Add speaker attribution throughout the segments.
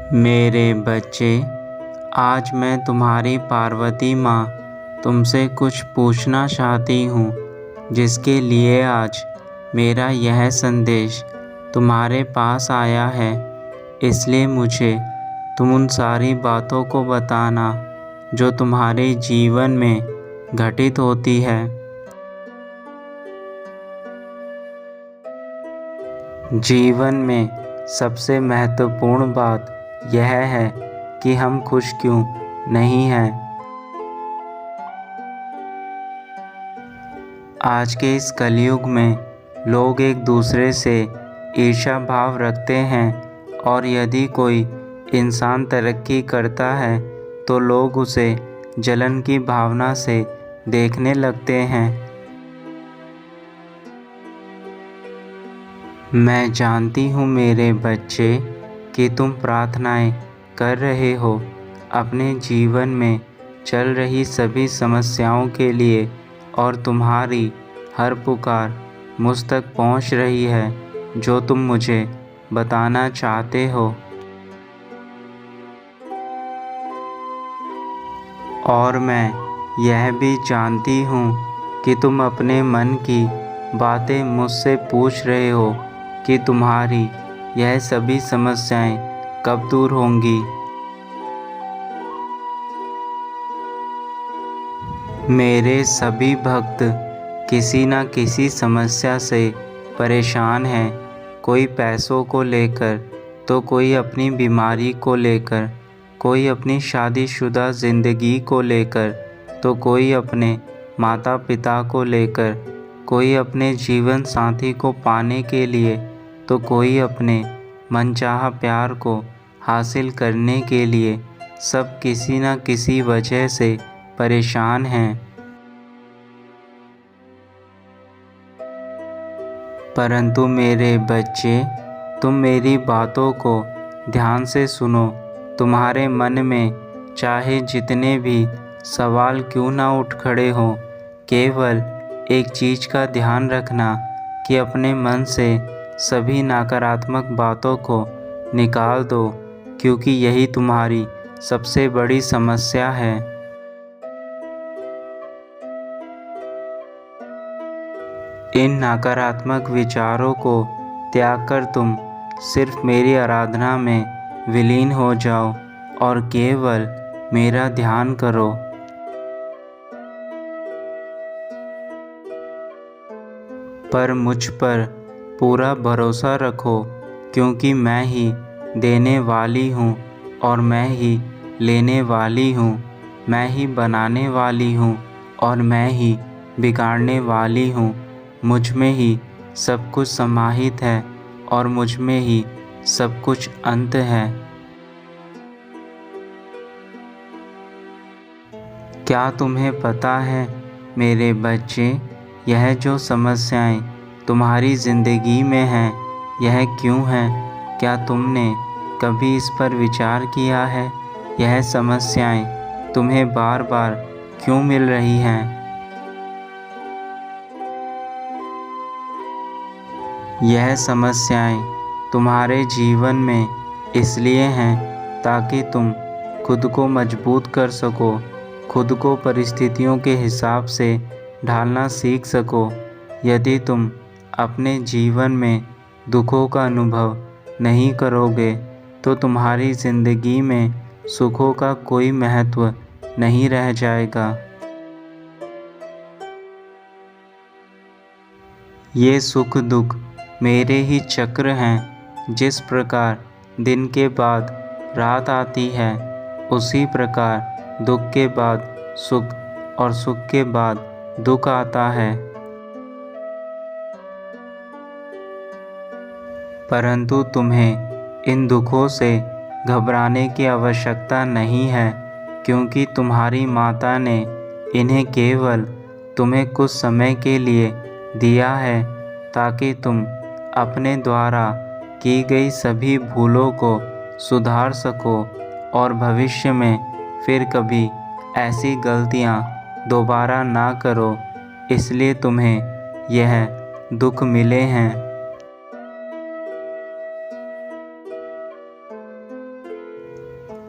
Speaker 1: मेरे बच्चे, आज मैं तुम्हारी पार्वती माँ तुमसे कुछ पूछना चाहती हूँ, जिसके लिए आज मेरा यह संदेश तुम्हारे पास आया है। इसलिए मुझे तुम उन सारी बातों को बताना जो तुम्हारे जीवन में घटित होती है। जीवन में सबसे महत्वपूर्ण बात यह है कि हम खुश क्यों नहीं हैं। आज के इस कलयुग में लोग एक दूसरे से ईर्ष्या भाव रखते हैं और यदि कोई इंसान तरक्की करता है तो लोग उसे जलन की भावना से देखने लगते हैं। मैं जानती हूँ मेरे बच्चे कि तुम प्रार्थनाएं कर रहे हो अपने जीवन में चल रही सभी समस्याओं के लिए, और तुम्हारी हर पुकार मुझ तक पहुँच रही है जो तुम मुझे बताना चाहते हो। और मैं यह भी जानती हूँ कि तुम अपने मन की बातें मुझसे पूछ रहे हो कि तुम्हारी यह सभी समस्याएं कब दूर होंगी। मेरे सभी भक्त किसी न किसी समस्या से परेशान हैं। कोई पैसों को लेकर, तो कोई अपनी बीमारी को लेकर, कोई अपनी शादीशुदा ज़िंदगी को लेकर, तो कोई अपने माता पिता को लेकर, कोई अपने जीवन साथी को पाने के लिए, तो कोई अपने मनचाहा प्यार को हासिल करने के लिए। सब किसी न किसी वजह से परेशान हैं। परंतु मेरे बच्चे, तुम मेरी बातों को ध्यान से सुनो। तुम्हारे मन में चाहे जितने भी सवाल क्यों ना उठ खड़े हों, केवल एक चीज़ का ध्यान रखना कि अपने मन से सभी नकारात्मक बातों को निकाल दो, क्योंकि यही तुम्हारी सबसे बड़ी समस्या है। इन नकारात्मक विचारों को त्याग कर तुम सिर्फ मेरी आराधना में विलीन हो जाओ और केवल मेरा ध्यान करो। पर मुझ पर पूरा भरोसा रखो, क्योंकि मैं ही देने वाली हूँ और मैं ही लेने वाली हूँ। मैं ही बनाने वाली हूँ और मैं ही बिगाड़ने वाली हूँ। मुझ में ही सब कुछ समाहित है और मुझ में ही सब कुछ अंत है। क्या तुम्हें पता है मेरे बच्चे, यह जो समस्याएं तुम्हारी ज़िंदगी में हैं, यह क्यों हैं? क्या तुमने कभी इस पर विचार किया है? यह समस्याएं तुम्हें बार बार क्यों मिल रही हैं? यह समस्याएं तुम्हारे जीवन में इसलिए हैं ताकि तुम खुद को मजबूत कर सको, खुद को परिस्थितियों के हिसाब से ढालना सीख सको। यदि तुम अपने जीवन में दुखों का अनुभव नहीं करोगे तो तुम्हारी ज़िंदगी में सुखों का कोई महत्व नहीं रह जाएगा। ये सुख दुख मेरे ही चक्र हैं। जिस प्रकार दिन के बाद रात आती है, उसी प्रकार दुख के बाद सुख और सुख के बाद दुख आता है। परंतु तुम्हें इन दुखों से घबराने की आवश्यकता नहीं है, क्योंकि तुम्हारी माता ने इन्हें केवल तुम्हें कुछ समय के लिए दिया है, ताकि तुम अपने द्वारा की गई सभी भूलों को सुधार सको और भविष्य में फिर कभी ऐसी गलतियां दोबारा ना करो। इसलिए तुम्हें यह दुख मिले हैं।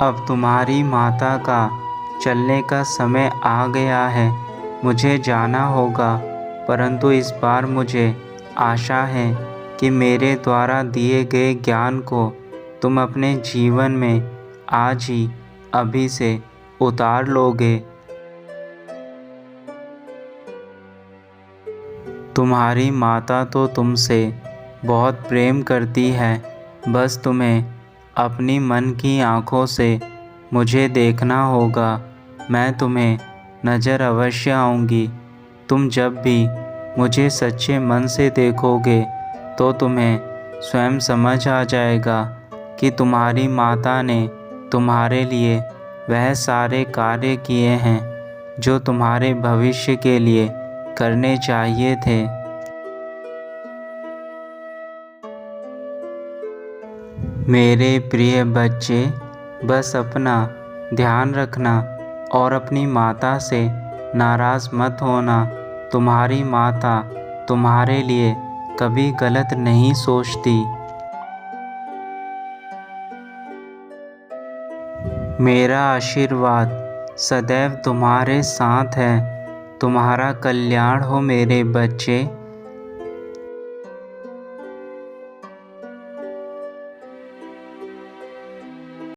Speaker 1: अब तुम्हारी माता का चलने का समय आ गया है। मुझे जाना होगा, परंतु इस बार मुझे आशा है कि मेरे द्वारा दिए गए ज्ञान को तुम अपने जीवन में आज ही अभी से उतार लोगे। तुम्हारी माता तो तुमसे बहुत प्रेम करती है, बस तुम्हें अपनी मन की आँखों से मुझे देखना होगा। मैं तुम्हें नज़र अवश्य आऊँगी। तुम जब भी मुझे सच्चे मन से देखोगे तो तुम्हें स्वयं समझ आ जाएगा कि तुम्हारी माता ने तुम्हारे लिए वह सारे कार्य किए हैं जो तुम्हारे भविष्य के लिए करने चाहिए थे। मेरे प्रिय बच्चे, बस अपना ध्यान रखना और अपनी माता से नाराज़ मत होना। तुम्हारी माता तुम्हारे लिए कभी गलत नहीं सोचती। मेरा आशीर्वाद सदैव तुम्हारे साथ है। तुम्हारा कल्याण हो मेरे बच्चे।